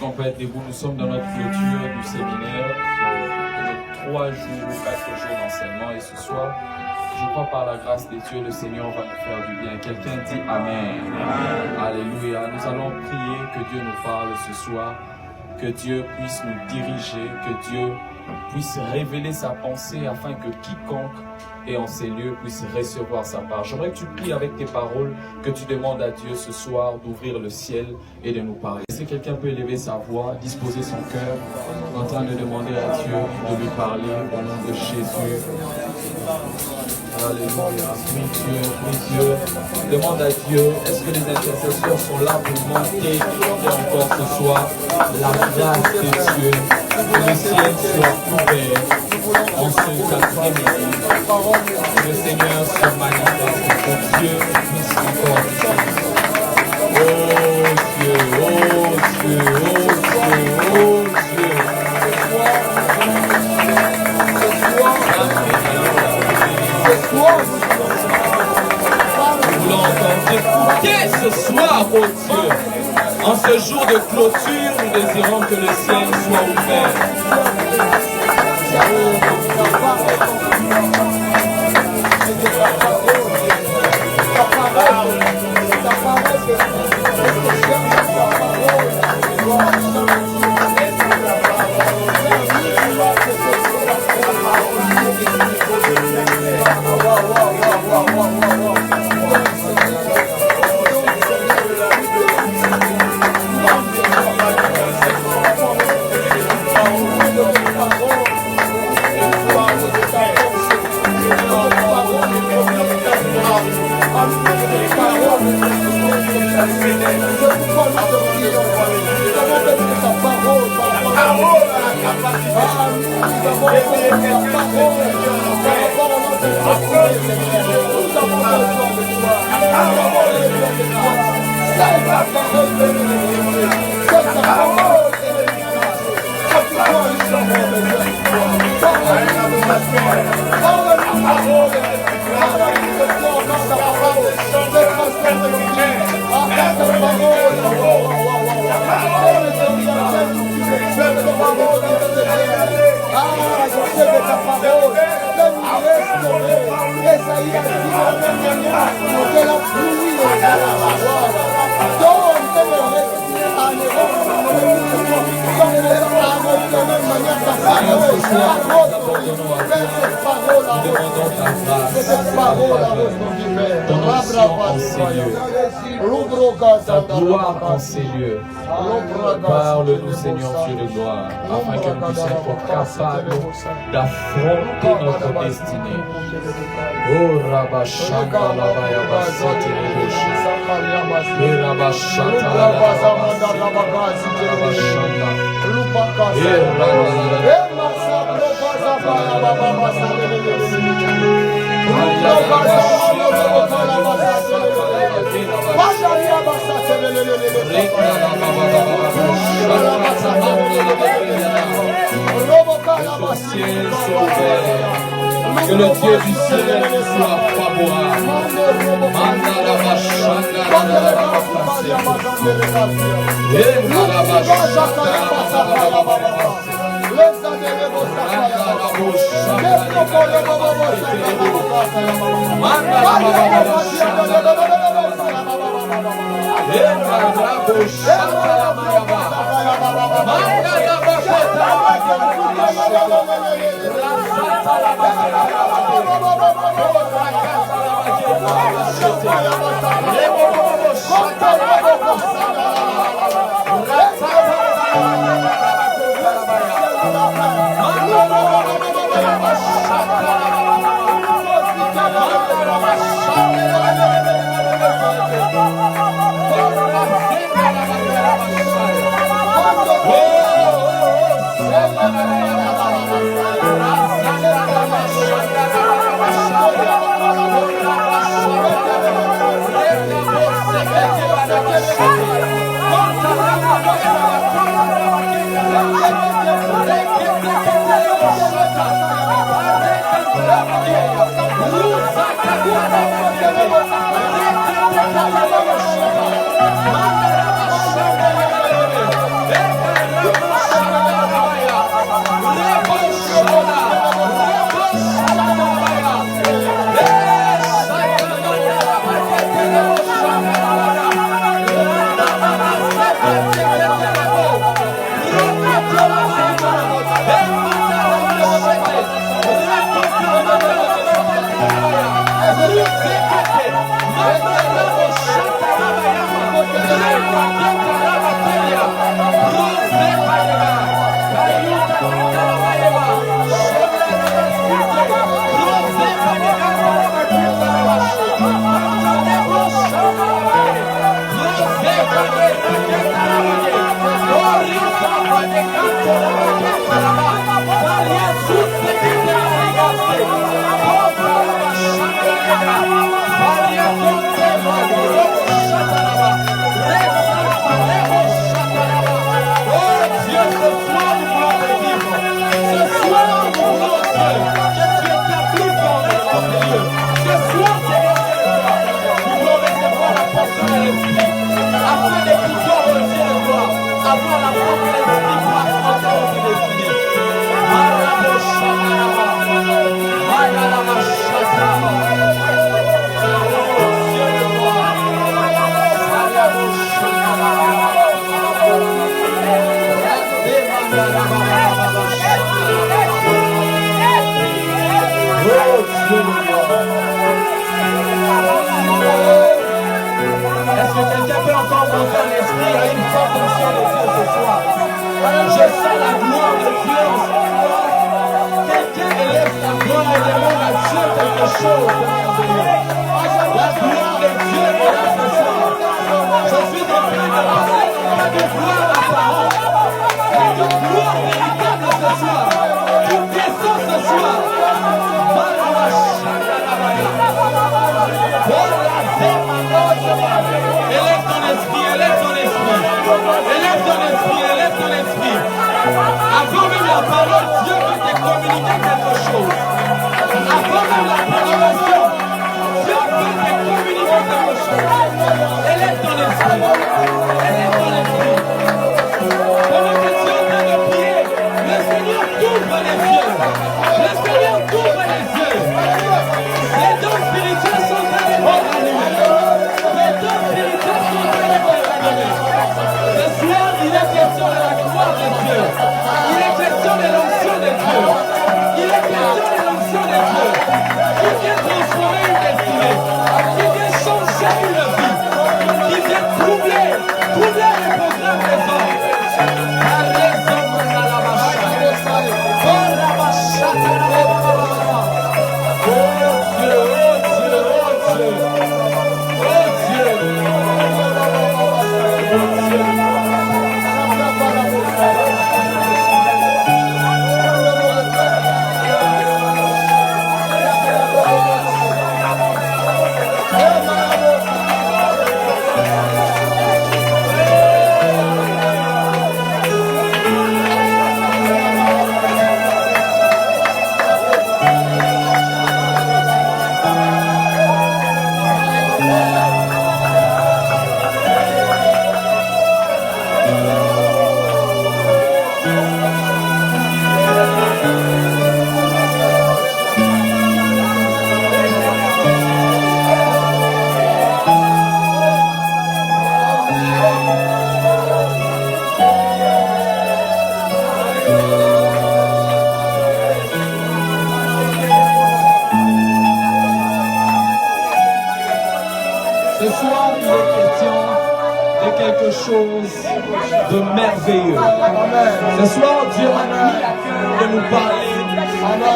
qu'on peut être debout. Nous sommes dans notre clôture du séminaire de 3 jours ou 4 jours d'enseignement. Et ce soir, je crois par la grâce de Dieu, le Seigneur va nous faire du bien. Quelqu'un dit Amen. Alléluia. Nous allons prier que Dieu nous parle ce soir, que Dieu puisse nous diriger, que Dieu puisse révéler sa pensée afin que quiconque est en ces lieux puisse recevoir sa part. J'aimerais que tu pries avec tes paroles, que tu demandes à Dieu ce soir d'ouvrir le ciel et de nous parler. Si quelqu'un peut élever sa voix, disposer son cœur, en train de demander à Dieu de lui parler au nom de Jésus. Alléluia. Prie Dieu. Demande à Dieu, est-ce que les intercesseurs sont là pour monter encore ce soir la grâce de Dieu, que le ciel soit ouvert en ce après-midi. Le Seigneur se manifeste, que Dieu miséricorde. Oh Dieu, oh Dieu, oh Dieu, oh Dieu. Nous voulons encore t'écouter ce soir, oh Dieu. En ce jour de clôture, nous désirons que le ciel soit ouvert. Ta gloire en ces lieux. Parle-nous, Seigneur Dieu de gloire, afin que nous puissions être capables d'affronter notre destinée. Oh Rabashanda Labayaba Satelebosha. Et Rabashanda que le Dieu du ciel soit favorable.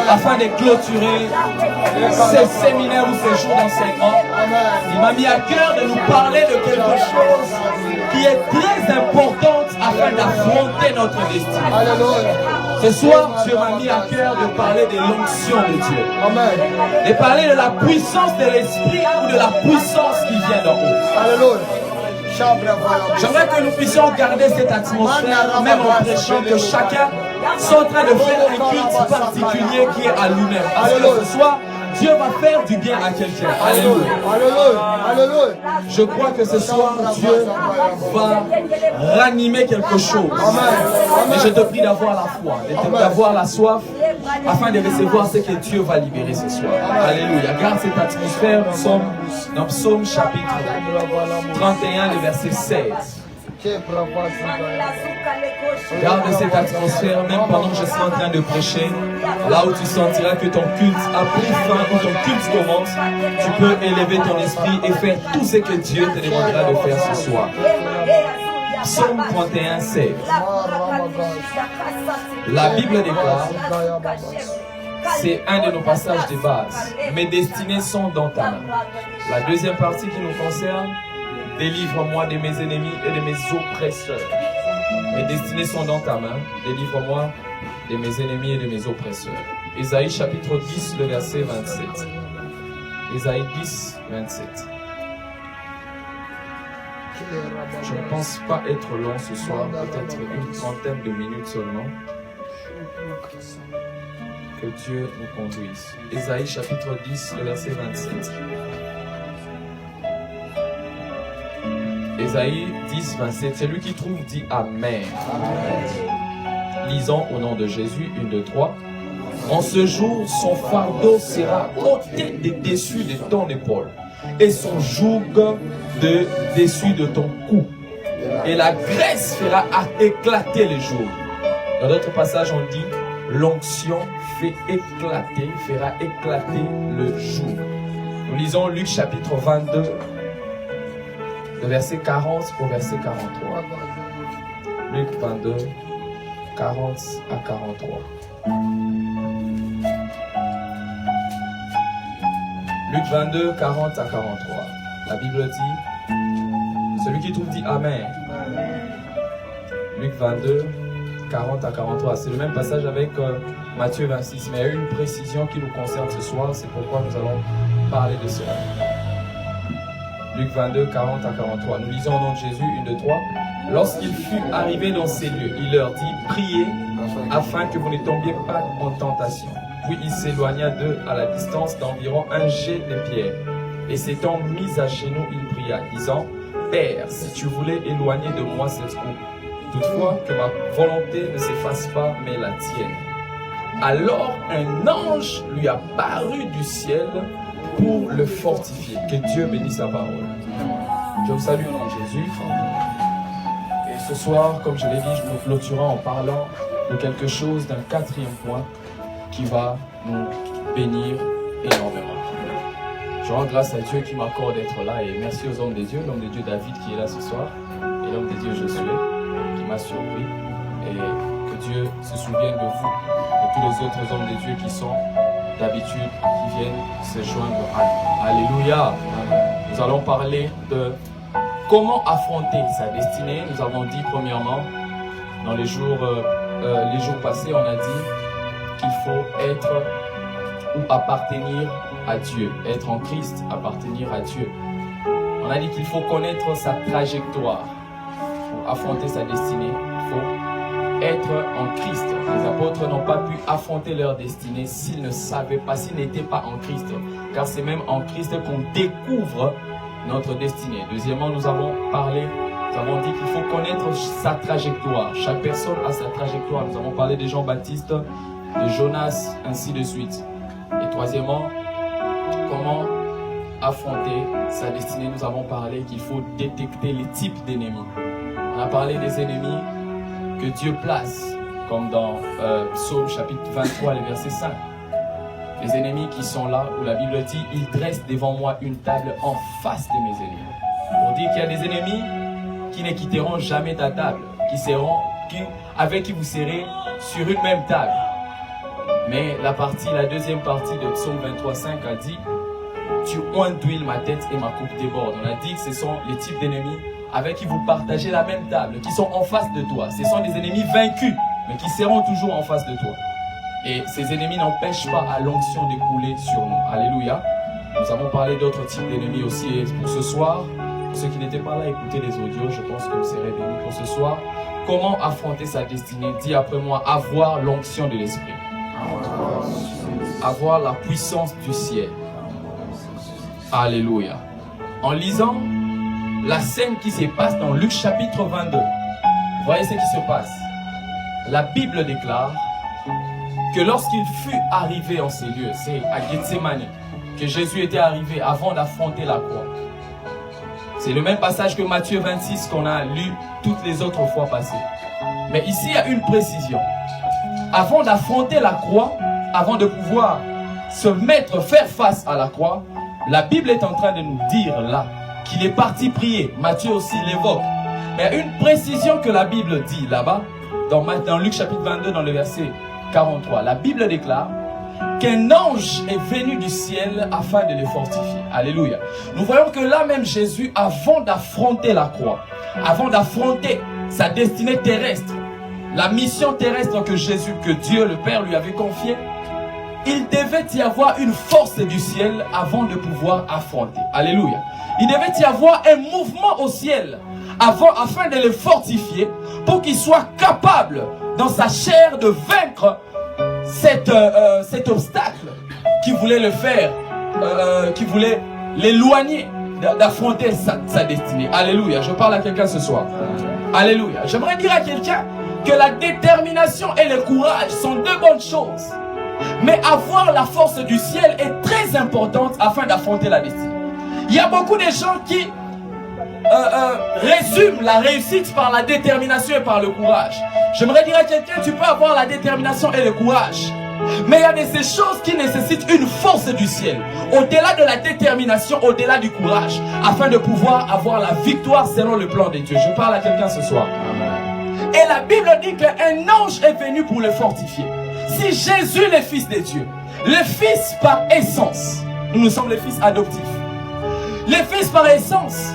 Afin de clôturer ces séminaires ou ces jours d'enseignement, il m'a mis à cœur de nous parler de quelque chose qui est très importante afin d'affronter notre destinée. Ce soir, Dieu m'a mis à cœur de parler de l'onction de Dieu. De parler de la puissance de l'Esprit ou de la puissance qui vient d'en haut. J'aimerais que nous puissions garder cette atmosphère, même en prêchant, que chacun soit en train de faire un culte particulier qui est à lui-même. Parce que ce soir, Dieu va faire du bien à quelqu'un. Alléluia. Alléluia. Je crois que ce soir, Dieu va ranimer quelque chose. Mais je te prie d'avoir la foi, d'avoir la soif, afin de recevoir ce que Dieu va libérer ce soir. Alléluia. Garde cette atmosphère. Nous sommes dans Psaume chapitre 31, le verset 16. Garde cette atmosphère, même pendant que je suis en train de prêcher, là où tu sentiras que ton culte a pris fin, où ton culte commence, tu peux élever ton esprit et faire tout ce que Dieu te demandera de faire ce soir. Psaume 31, 16. La Bible déclare, c'est un de nos passages de base. Mes destinées sont dans ta main. La deuxième partie qui nous concerne, délivre-moi de mes ennemis et de mes oppresseurs. Mes destinées sont dans ta main. Délivre-moi de mes ennemis et de mes oppresseurs. Ésaïe chapitre 10, le verset 27. Ésaïe 10, 27. Je ne pense pas être long ce soir, peut-être une trentaine de minutes seulement. Que Dieu nous conduise. Ésaïe chapitre 10, le verset 27. Ésaïe 10, 27. Celui qui trouve dit Amen. Amen. Lisons au nom de Jésus, 1, 2, 3. En ce jour, son fardeau sera ôté de dessus de ton épaule et son joug de dessus de ton cou. Et la graisse fera éclater le joug. Dans d'autres passages, on dit l'onction fera éclater le joug. Nous lisons Luc chapitre 22, le verset 40 au verset 43. Luc 22, 40 à 43. Luc 22, 40 à 43. La Bible dit, celui qui trouve dit Amen. Luc 22, 40 à 43. C'est le même passage avec Matthieu 26. Mais il y a une précision qui nous concerne ce soir. C'est pourquoi nous allons parler de cela. Luc 22, 40 à 43. Nous lisons au nom de Jésus, 1, 2, 3. Lorsqu'il fut arrivé dans ces lieux, il leur dit, priez afin que vous ne tombiez pas en tentation. Puis il s'éloigna d'eux à la distance d'environ un jet de pierre. Et s'étant mis à genoux, il pria, disant, Père, si tu voulais éloigner de moi cette coupe, toutefois que ma volonté ne s'efface pas, mais la tienne. Alors un ange lui apparut du ciel pour le fortifier. Que Dieu bénisse sa parole. Je vous salue au nom de Jésus. Et ce soir, comme je l'ai dit, je nous clôturerai en parlant de quelque chose, d'un quatrième point qui va nous bénir énormément. Je rends grâce à Dieu qui m'accorde d'être là et merci aux hommes de Dieu, l'homme de Dieu David qui est là ce soir et l'homme de Dieu Josué qui m'a surpris et que Dieu se souvienne de vous et tous les autres hommes de Dieu qui sont d'habitude, qui viennent se joindre à nous. Alléluia. Nous allons parler de comment affronter sa destinée. Nous avons dit premièrement, dans les jours passés, on a dit qu'il faut être ou appartenir à Dieu, être en Christ, appartenir à Dieu. On a dit qu'il faut connaître sa trajectoire pour affronter sa destinée. Il faut être en Christ. Les apôtres n'ont pas pu affronter leur destinée s'ils ne savaient pas, s'ils n'étaient pas en Christ. Car c'est même en Christ qu'on découvre notre destinée. Deuxièmement, nous avons dit qu'il faut connaître sa trajectoire. Chaque personne a sa trajectoire. Nous avons parlé de Jean-Baptiste, de Jonas, ainsi de suite. Et troisièmement, comment affronter sa destinée. Nous avons parlé qu'il faut détecter les types d'ennemis. On a parlé des ennemis que Dieu place, comme dans Psaume chapitre 23, le verset 5. Les ennemis qui sont là, où la Bible dit, ils dressent devant moi une table en face de mes ennemis. Pour dire qu'il y a des ennemis qui ne quitteront jamais ta table, avec qui vous serez sur une même table. Mais la deuxième partie de Psaume 23:5 a dit, tu onduiles ma tête et ma coupe déborde. On a dit que ce sont les types d'ennemis avec qui vous partagez la même table, qui sont en face de toi. Ce sont des ennemis vaincus, mais qui seront toujours en face de toi. Et ces ennemis n'empêchent pas à l'onction de couler sur nous. Alléluia. Nous avons parlé d'autres types d'ennemis aussi. Et pour ce soir, Pour ceux qui n'étaient pas là, écoutez les audios, je pense que vous serez bénis pour ce soir. Comment affronter sa destinée? Dis après moi, avoir l'onction de l'Esprit. Avoir la puissance du ciel. Alléluia. En lisant la scène qui se passe dans Luc chapitre 22, voyez ce qui se passe. La Bible déclare que lorsqu'il fut arrivé en ces lieux, c'est à Gethsémani, que Jésus était arrivé avant d'affronter la croix. C'est le même passage que Matthieu 26 qu'on a lu toutes les autres fois passées. Mais ici, il y a une précision. Avant d'affronter la croix, avant de pouvoir se faire face à la croix, la Bible est en train de nous dire là qu'il est parti prier. Matthieu aussi l'évoque. Mais il y a une précision que la Bible dit là-bas, dans Luc chapitre 22, dans le verset 43. La Bible déclare qu'un ange est venu du ciel afin de les fortifier. Alléluia. Nous voyons que là même Jésus, avant d'affronter la croix, avant d'affronter sa destinée terrestre, la mission terrestre que Dieu le Père lui avait confiée, il devait y avoir une force du ciel avant de pouvoir affronter. Alléluia. Il devait y avoir un mouvement au ciel afin de les fortifier pour qu'ils soient capables dans sa chair de vaincre cet obstacle qui voulait le faire, qui voulait l'éloigner d'affronter sa destinée. Alléluia. Je parle à quelqu'un ce soir. Alléluia. J'aimerais dire à quelqu'un que la détermination et le courage sont deux bonnes choses. Mais avoir la force du ciel est très importante afin d'affronter la destinée. Il y a beaucoup de gens qui résument la réussite par la détermination et par le courage. J'aimerais dire à quelqu'un, tu peux avoir la détermination et le courage, mais il y a ces choses qui nécessitent une force du ciel, au-delà de la détermination, au-delà du courage, afin de pouvoir avoir la victoire selon le plan de Dieu. Je parle à quelqu'un ce soir. Amen. Et la Bible dit qu'un ange est venu pour le fortifier. Si Jésus est le Fils de Dieu, le Fils par essence, nous sommes les fils adoptifs, le Fils par essence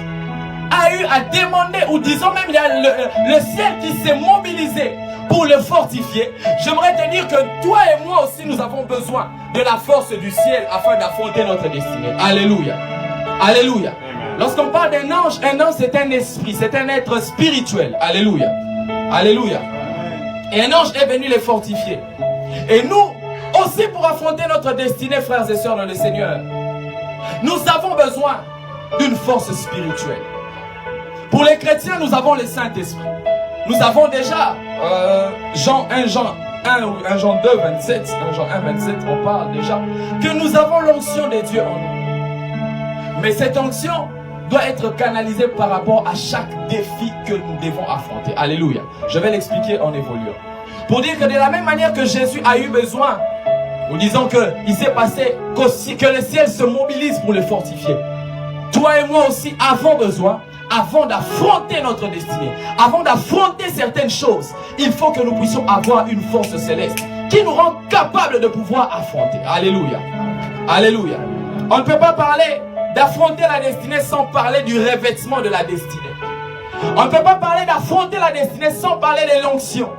a eu à demander, ou disons même il y a le ciel qui s'est mobilisé pour le fortifier. J'aimerais te dire que toi et moi aussi nous avons besoin de la force du ciel afin d'affronter notre destinée. Alléluia. Alléluia. Lorsqu'on parle d'un ange c'est un esprit, c'est un être spirituel. Alléluia. Alléluia. Et un ange est venu les fortifier. Et nous aussi, pour affronter notre destinée, frères et sœurs dans le Seigneur, nous avons besoin d'une force spirituelle. Pour les chrétiens, nous avons le Saint-Esprit. Nous avons déjà 1 Jean 2, 27, 1 Jean 1, 27, on parle déjà que nous avons l'onction de Dieu en nous. Mais cette onction doit être canalisée par rapport à chaque défi que nous devons affronter. Alléluia. Je vais l'expliquer en évoluant. Pour dire que de la même manière que Jésus a eu besoin, nous disons qu'il s'est passé que le ciel se mobilise pour le fortifier. Toi et moi aussi avons besoin, avant d'affronter notre destinée, avant d'affronter certaines choses, il faut que nous puissions avoir une force céleste qui nous rend capables de pouvoir affronter. Alléluia. Alléluia. On ne peut pas parler d'affronter la destinée sans parler du revêtement de la destinée. On ne peut pas parler d'affronter la destinée sans parler de l'onction.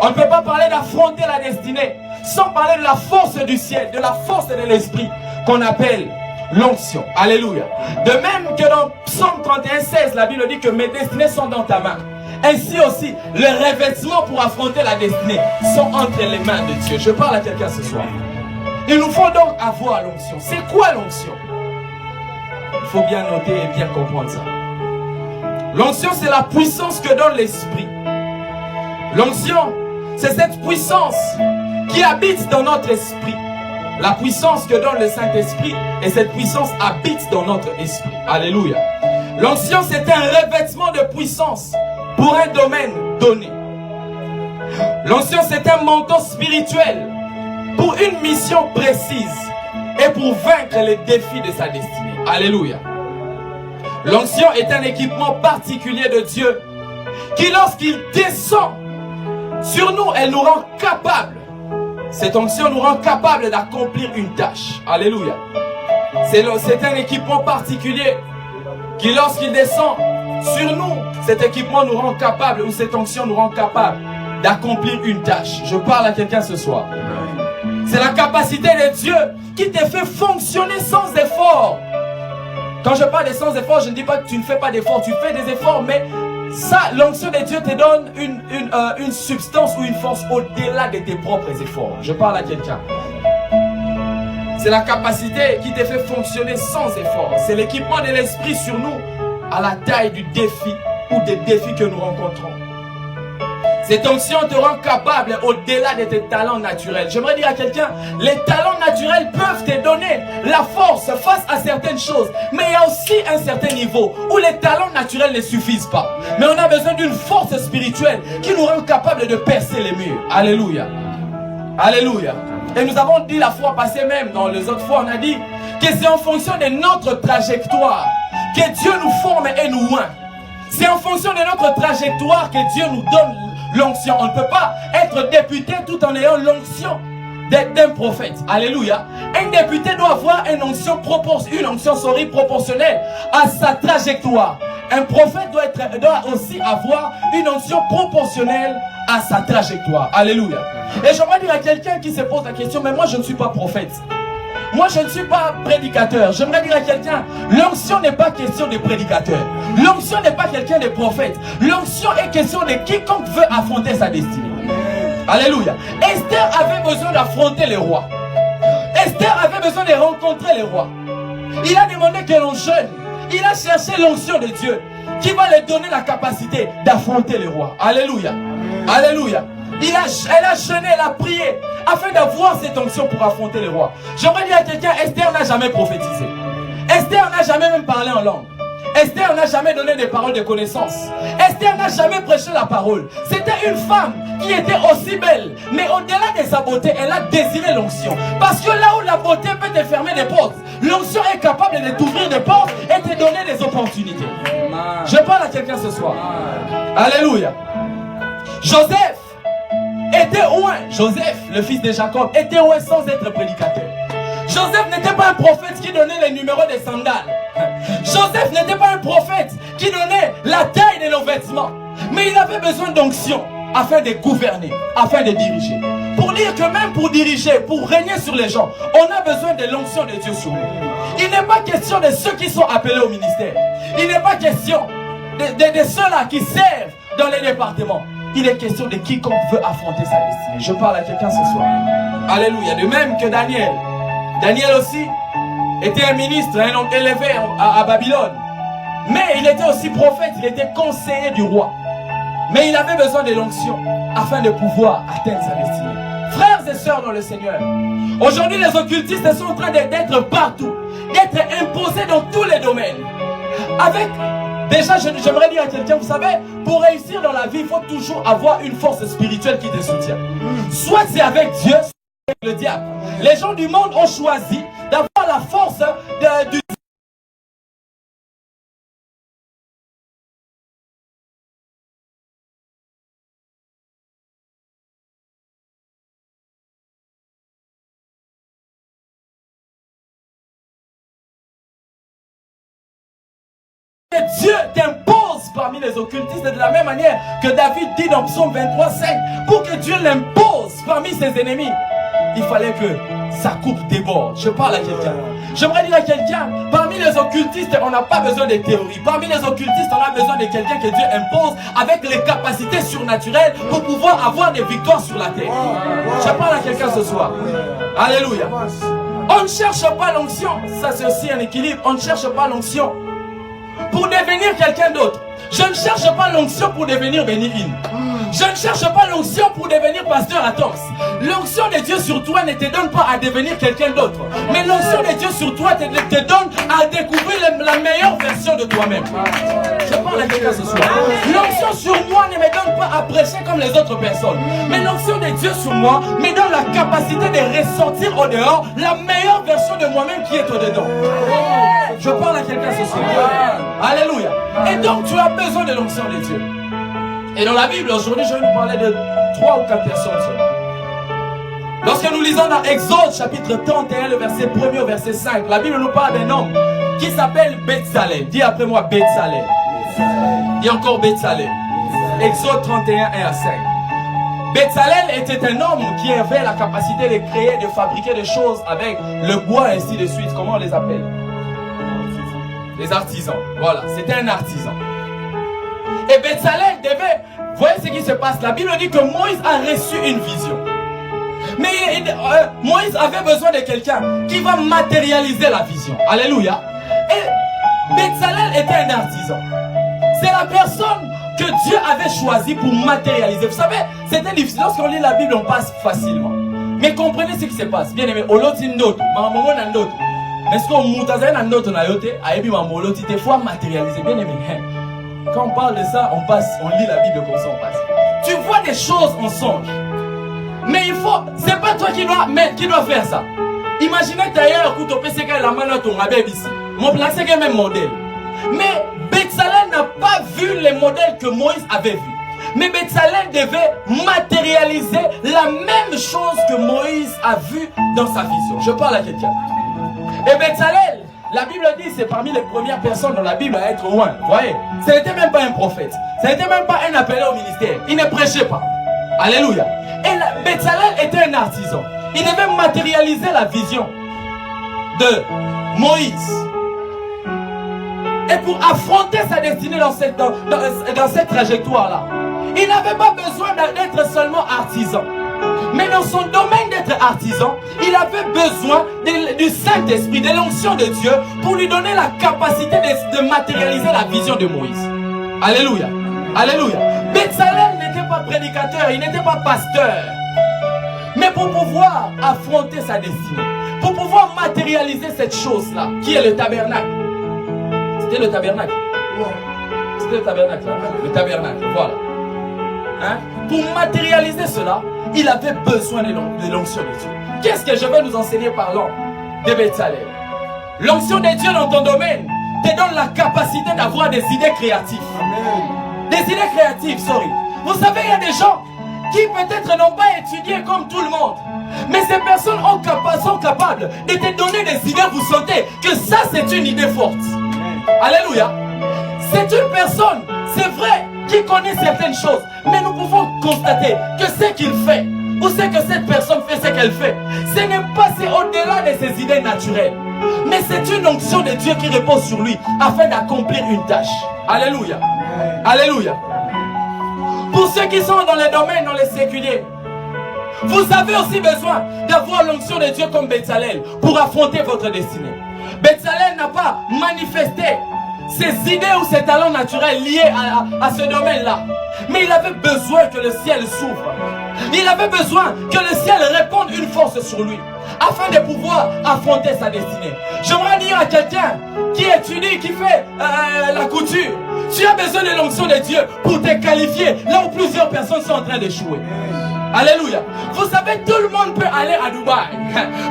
On ne peut pas parler d'affronter la destinée sans parler de la force du ciel, de la force de l'esprit qu'on appelle l'onction. Alléluia. De même que dans Psaume 31, 16, la Bible dit que mes destinées sont dans ta main. Ainsi aussi, les revêtements pour affronter la destinée sont entre les mains de Dieu. Je parle à quelqu'un ce soir. Il nous faut donc avoir l'onction. C'est quoi l'onction? Il faut bien noter et bien comprendre ça. L'onction, c'est la puissance que donne l'esprit. L'onction, c'est cette puissance qui habite dans notre esprit. La puissance que donne le Saint-Esprit, et cette puissance habite dans notre esprit. Alléluia. L'onction, c'est un revêtement de puissance pour un domaine donné. L'onction, c'est un manteau spirituel pour une mission précise et pour vaincre les défis de sa destinée. Alléluia. L'onction est un équipement particulier de Dieu qui, lorsqu'il descend sur nous, elle nous rend capables. Cette onction nous rend capables d'accomplir une tâche. Alléluia. C'est un équipement particulier qui, lorsqu'il descend sur nous, cet équipement nous rend capables, ou cette onction nous rend capables d'accomplir une tâche. Je parle à quelqu'un ce soir. C'est la capacité de Dieu qui te fait fonctionner sans effort. Quand je parle des sans efforts, je ne dis pas que tu ne fais pas d'efforts, tu fais des efforts, mais ça, l'onction de Dieu te donne une substance ou une force au-delà de tes propres efforts. Je parle à quelqu'un. C'est la capacité qui te fait fonctionner sans effort. C'est l'équipement de l'esprit sur nous à la taille du défi ou des défis que nous rencontrons. Cette onction te rend capable au-delà de tes talents naturels. J'aimerais dire à quelqu'un, les talents naturels peuvent te donner la force face à certaines choses. Mais il y a aussi un certain niveau où les talents naturels ne suffisent pas. Mais on a besoin d'une force spirituelle qui nous rend capable de percer les murs. Alléluia. Alléluia. Et nous avons dit la fois passée même, dans les autres fois, on a dit que c'est en fonction de notre trajectoire que Dieu nous forme et nous oint. C'est en fonction de notre trajectoire que Dieu nous donne l'onction. On ne peut pas être député tout en ayant l'onction d'un prophète. Alléluia. Un député doit avoir une onction proportionnelle à sa trajectoire. Un prophète doit aussi avoir une onction proportionnelle à sa trajectoire. Alléluia. Et j'aimerais dire à quelqu'un qui se pose la question, mais moi je ne suis pas prophète. Moi je ne suis pas prédicateur. J'aimerais dire à quelqu'un, l'onction n'est pas question de prédicateur. L'onction n'est pas quelqu'un de prophète. L'onction est question de quiconque veut affronter sa destinée. Alléluia. Esther avait besoin d'affronter les rois. Esther avait besoin de rencontrer les rois. Il a demandé que l'on jeûne. Il a cherché l'onction de Dieu qui va lui donner la capacité d'affronter les rois. Alléluia. Alléluia. Elle a jeûné, elle a prié afin d'avoir cette onction pour affronter les rois. J'aimerais dire à quelqu'un, Esther n'a jamais prophétisé. Esther n'a jamais même parlé en langue. Esther n'a jamais donné des paroles de connaissance. Esther n'a jamais prêché la parole. C'était une femme qui était aussi belle. Mais au-delà de sa beauté, elle a désiré l'onction. Parce que là où la beauté peut te fermer des portes, l'onction est capable de t'ouvrir des portes et te donner des opportunités. Je parle à quelqu'un ce soir. Alléluia. Joseph était oint. Joseph, le fils de Jacob, était oint sans être prédicateur. Joseph n'était pas un prophète qui donnait les numéros des sandales. Joseph n'était pas un prophète qui donnait la taille de nos vêtements. Mais il avait besoin d'onction afin de gouverner, afin de diriger. Pour dire que même pour diriger, pour régner sur les gens, on a besoin de l'onction de Dieu sur nous. Il n'est pas question de ceux qui sont appelés au ministère. Il n'est pas question de ceux-là qui servent dans les départements. Il est question de quiconque veut affronter sa destinée. Je parle à quelqu'un ce soir. Alléluia. De même que Daniel. Daniel aussi était un ministre, un homme élevé à Babylone. Mais il était aussi prophète, il était conseiller du roi. Mais il avait besoin de l'onction afin de pouvoir atteindre sa destinée. Frères et sœurs dans le Seigneur, aujourd'hui les occultistes sont en train d'être partout, d'être imposés dans tous les domaines. Déjà, j'aimerais dire à quelqu'un, vous savez, pour réussir dans la vie, il faut toujours avoir une force spirituelle qui te soutient. Soit c'est avec Dieu, soit avec le diable. Les gens du monde ont choisi d'avoir la force du Dieu t'impose parmi les occultistes de la même manière que David dit dans Psaume 23:5, pour que Dieu l'impose parmi ses ennemis, il fallait que sa coupe déborde. Je parle à quelqu'un. J'aimerais dire à quelqu'un, parmi les occultistes, on n'a pas besoin de théories. Parmi les occultistes, on a besoin de quelqu'un que Dieu impose avec les capacités surnaturelles pour pouvoir avoir des victoires sur la terre. Je parle à quelqu'un ce soir. Alléluia. On ne cherche pas l'onction. Ça, c'est aussi un équilibre. On ne cherche pas l'onction pour devenir quelqu'un d'autre. Je ne cherche pas l'onction pour devenir Bénirine. Je ne cherche pas l'onction pour devenir pasteur à Tox. L'onction de Dieu sur toi ne te donne pas à devenir quelqu'un d'autre. Mais l'onction de Dieu sur toi te donne à découvrir la meilleure version de toi-même. Je parle à quelqu'un ce soir. L'onction sur moi ne me donne pas à prêcher comme les autres personnes. Mais l'onction de Dieu sur moi me donne la capacité de ressortir au dehors la meilleure version de moi-même qui est au dedans. Je parle à quelqu'un ce soir. Alléluia. Et donc tu as besoin de l'onction de Dieu. Et dans la Bible, aujourd'hui, je vais vous parler de 3 ou 4 personnes seulement. Lorsque nous lisons dans Exode, chapitre 31, le verset 1er au verset 5, la Bible nous parle d'un homme qui s'appelle Betsalel. Dis après moi, Betsalel. Dis encore Betsalel. Exode 31, 1 à 5. Betsalel était un homme qui avait la capacité de créer, de fabriquer des choses avec le bois et ainsi de suite. Comment on les appelle? Les artisans. Voilà, c'était un artisan. Et Bezalel devait... Voyez ce qui se passe. La Bible dit que Moïse a reçu une vision. Mais Moïse avait besoin de quelqu'un qui va matérialiser la vision. Alléluia. Et Bezalel était un artisan. C'est la personne que Dieu avait choisi pour matérialiser. Vous savez, c'était difficile. Lorsqu'on lit la Bible, on passe facilement. Mais comprenez ce qui se passe. Bien aimé, est-ce qu'on moutaze un autre na yote, ayebi mamoloti te faut matérialiser. Bien aimé. Quand on parle de ça, on passe, on lit la Bible comme ça, on passe. Tu vois des choses en songe. Mais il faut, c'est pas toi qui dois faire ça. Imaginez d'ailleurs que tu peux la main à ton bébé ici. Mon plan c'est le même modèle. Mais Bezalel n'a pas vu les modèles que Moïse avait vus. Mais Bezalel devait matérialiser la même chose que Moïse a vu dans sa vision. Je parle à quelqu'un. Et Bezalel, la Bible dit, c'est parmi les premières personnes dans la Bible à être loin. Vous voyez, ce n'était même pas un prophète. Ce n'était même pas un appelé au ministère. Il ne prêchait pas. Alléluia. Et Bezalel était un artisan. Il devait matérialiser la vision de Moïse. Et pour affronter sa destinée dans cette trajectoire-là, il n'avait pas besoin d'être seulement artisan. Mais dans son domaine d'être artisan, il avait besoin du Saint-Esprit, de l'onction de Dieu, pour lui donner la capacité de matérialiser la vision de Moïse. Alléluia. Alléluia. Bezalel n'était pas prédicateur, il n'était pas pasteur. Mais pour pouvoir affronter sa destinée, pour pouvoir matérialiser cette chose-là, qui est le tabernacle. C'était le tabernacle. C'était le tabernacle. Le tabernacle, voilà. Hein? Pour matérialiser cela, il avait besoin de l'onction de Dieu. Qu'est-ce que je vais nous enseigner parlant de Bezalel? L'onction de Dieu dans ton domaine te donne la capacité d'avoir des idées créatives. Amen. Des idées créatives, sorry. Vous savez, il y a des gens qui peut-être n'ont pas étudié comme tout le monde. Mais ces personnes sont capables de te donner des idées. Vous sentez que ça, c'est une idée forte. Alléluia. C'est une personne, c'est vrai, qui connaît certaines choses. Mais nous pouvons constater que ce qu'il fait, ou ce que cette personne fait, ce qu'elle fait, ce n'est pas, c'est au-delà de ses idées naturelles. Mais c'est une onction de Dieu qui repose sur lui afin d'accomplir une tâche. Alléluia. Alléluia. Pour ceux qui sont dans les domaines, dans les séculiers, vous avez aussi besoin d'avoir l'onction de Dieu comme Bezalel pour affronter votre destinée. Bezalel n'a pas manifesté ses idées ou ses talents naturels liés à ce domaine-là. Mais il avait besoin que le ciel s'ouvre. Il avait besoin que le ciel réponde une force sur lui afin de pouvoir affronter sa destinée. J'aimerais dire à quelqu'un qui étudie, qui fait la couture, tu as besoin de l'onction de Dieu pour te qualifier là où plusieurs personnes sont en train d'échouer. Alléluia. Vous savez, tout le monde peut aller à Dubaï.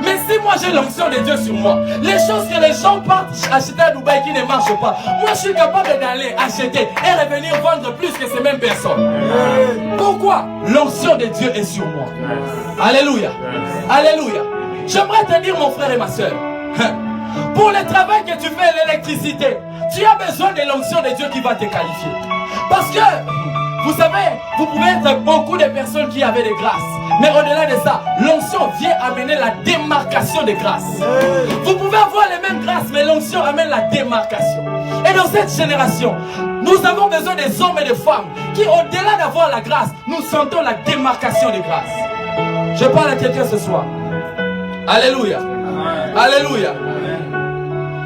Mais si moi j'ai l'onction de Dieu sur moi, les choses que les gens partent acheter à Dubaï qui ne marchent pas, moi je suis capable d'aller acheter et revenir vendre plus que ces mêmes personnes. Pourquoi? L'onction de Dieu est sur moi. Alléluia. Alléluia. J'aimerais te dire, mon frère et ma soeur, pour le travail que tu fais, l'électricité, tu as besoin de l'onction de Dieu qui va te qualifier. Parce que vous savez, vous pouvez être beaucoup de personnes qui avaient des grâces. Mais au-delà de ça, l'onction vient amener la démarcation des grâces. Vous pouvez avoir les mêmes grâces, mais l'onction amène la démarcation. Et dans cette génération, nous avons besoin des hommes et des femmes qui, au-delà d'avoir la grâce, nous sentons la démarcation des grâces. Je parle à quelqu'un ce soir. Alléluia. Alléluia.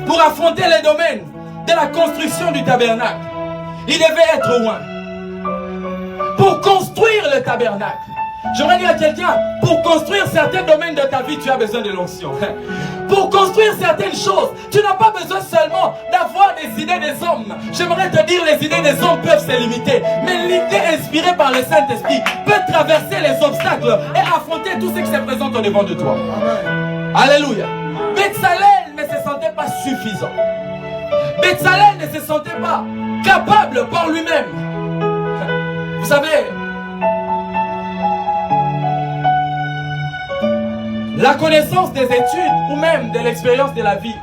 Pour affronter les domaines de la construction du tabernacle, il devait être loin. Pour construire le tabernacle, j'aimerais dire à quelqu'un, pour construire certains domaines de ta vie, tu as besoin de l'onction. Pour construire certaines choses, tu n'as pas besoin seulement d'avoir des idées des hommes. J'aimerais te dire, les idées des hommes peuvent se limiter. Mais l'idée inspirée par le Saint-Esprit peut traverser les obstacles et affronter tout ce qui se présente au devant de toi. Alléluia. Bezalel ne se sentait pas suffisant. Bezalel ne se sentait pas capable par lui-même. Vous savez, la connaissance des études ou même de l'expérience de la vie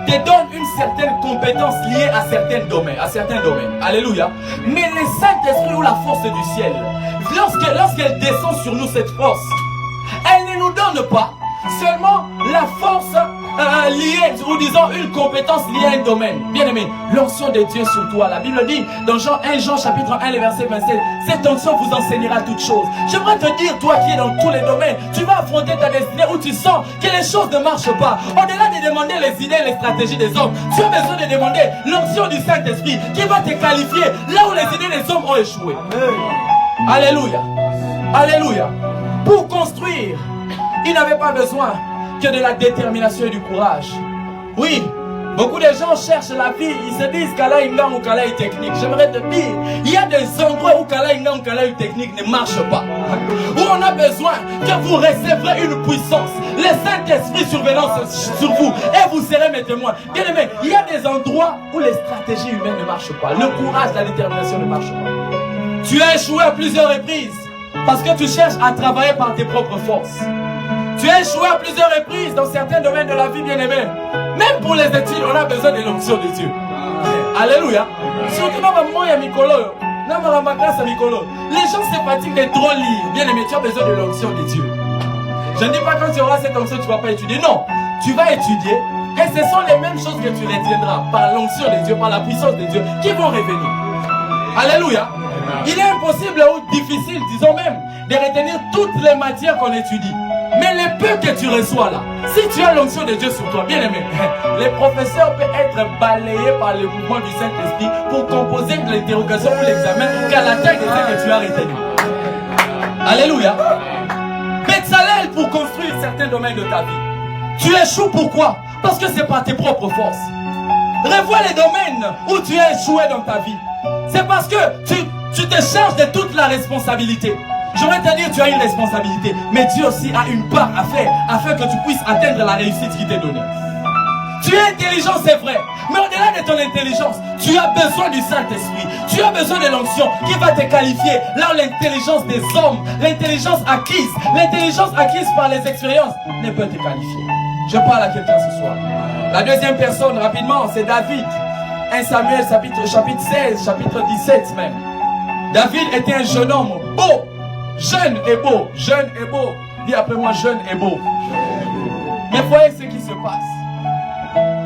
te donne une certaine compétence liée à certains domaines. Alléluia. Mais le Saint-Esprit ou la force du ciel, lorsqu'elle descend sur nous cette force, elle ne nous donne pas seulement la force liée, ou disons une compétence liée à un domaine. Bien aimé, l'onction de Dieu sur toi. La Bible dit dans Jean 1 chapitre 1, le verset 27, cette onction vous enseignera toutes choses. J'aimerais te dire, toi qui es dans tous les domaines, tu vas affronter ta destinée où tu sens que les choses ne marchent pas. Au-delà de demander les idées, les stratégies des hommes, tu as besoin de demander l'onction du Saint-Esprit qui va te qualifier là où les idées des hommes ont échoué. Alléluia. Alléluia. Pour construire, il n'avait pas besoin que de la détermination et du courage. Oui, beaucoup de gens cherchent la vie, ils se disent Kala Inga ou Kala technique. J'aimerais te dire, il y a des endroits où Kala Inga ou Kala technique ne marche pas. Où on a besoin que vous recevrez une puissance, le Saint-Esprit survenant sur vous, et vous serez mes témoins. Bien aimé, il y a des endroits où les stratégies humaines ne marchent pas. Le courage, la détermination ne marchent pas. Tu as échoué à plusieurs reprises parce que tu cherches à travailler par tes propres forces. Tu as échoué à plusieurs reprises dans certains domaines de la vie, bien-aimé. Même pour les études, on a besoin de l'onction de Dieu. Alléluia. Surtout dans ma maman, il y a Mikolo. Dans ma classe, il y a Mikolo. Les gens se fatiguent de trop lire. Bien-aimé, tu as besoin de l'onction de Dieu. Je ne dis pas quand tu auras cette onction, tu ne vas pas étudier. Non, tu vas étudier. Et ce sont les mêmes choses que tu retiendras par l'onction de Dieu, par la puissance de Dieu, qui vont revenir. Alléluia. Il est impossible ou difficile, disons même, de retenir toutes les matières qu'on étudie. Mais les peu que tu reçois là, si tu as l'onction de Dieu sur toi, bien aimé, les professeurs peuvent être balayés par le mouvement du Saint-Esprit pour composer l'interrogation ou l'examen qu'à la taille de ce que tu as retenu. Alléluia. Bezalel pour construire certains domaines de ta vie. Tu échoues pourquoi? Parce que c'est par tes propres forces. Revois les domaines où tu as échoué dans ta vie. C'est parce que tu te charges de toute la responsabilité. J'aimerais te dire, tu as une responsabilité, mais Dieu aussi a une part à faire afin que tu puisses atteindre la réussite qu'il t'est donnée. Tu es intelligent, c'est vrai, mais au-delà de ton intelligence, tu as besoin du Saint-Esprit. Tu as besoin de l'onction qui va te qualifier. Là où l'intelligence des hommes, l'intelligence acquise par les expériences ne peut te qualifier. Je parle à quelqu'un ce soir. La deuxième personne, rapidement, c'est David. 1 Samuel, chapitre 16, chapitre 17 même. David était un jeune homme beau. Jeune et beau, jeune et beau. Dis après moi, jeune et beau. Mais voyez ce qui se passe.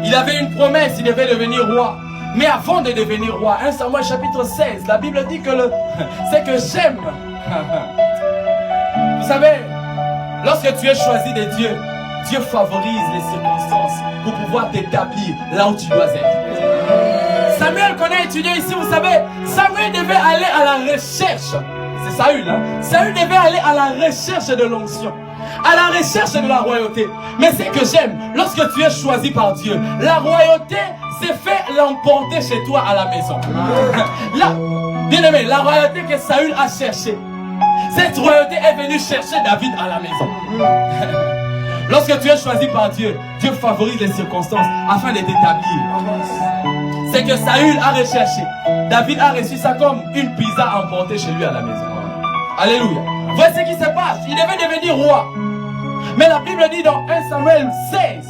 Il avait une promesse, il devait devenir roi. Mais avant de devenir roi, 1 Samuel chapitre 16, la Bible dit que c'est que j'aime. Vous savez, lorsque tu es choisi de Dieu, Dieu favorise les circonstances pour pouvoir t'établir là où tu dois être. Samuel qu'on a étudié ici, vous savez, Samuel devait aller à la recherche. C'est Saül, hein? Saül devait aller à la recherche de l'onction, à la recherche de la royauté. Mais ce que j'aime, lorsque tu es choisi par Dieu, la royauté s'est fait l'emporter chez toi à la maison. Là, bien aimé, la royauté que Saül a cherchée, cette royauté est venue chercher David à la maison. Lorsque tu es choisi par Dieu, Dieu favorise les circonstances afin de t'établir. C'est que Saül a recherché. David a reçu ça comme une pizza emportée chez lui à la maison. Alléluia. Voici ce qui se passe. Il devait devenir roi. Mais la Bible dit dans 1 Samuel 16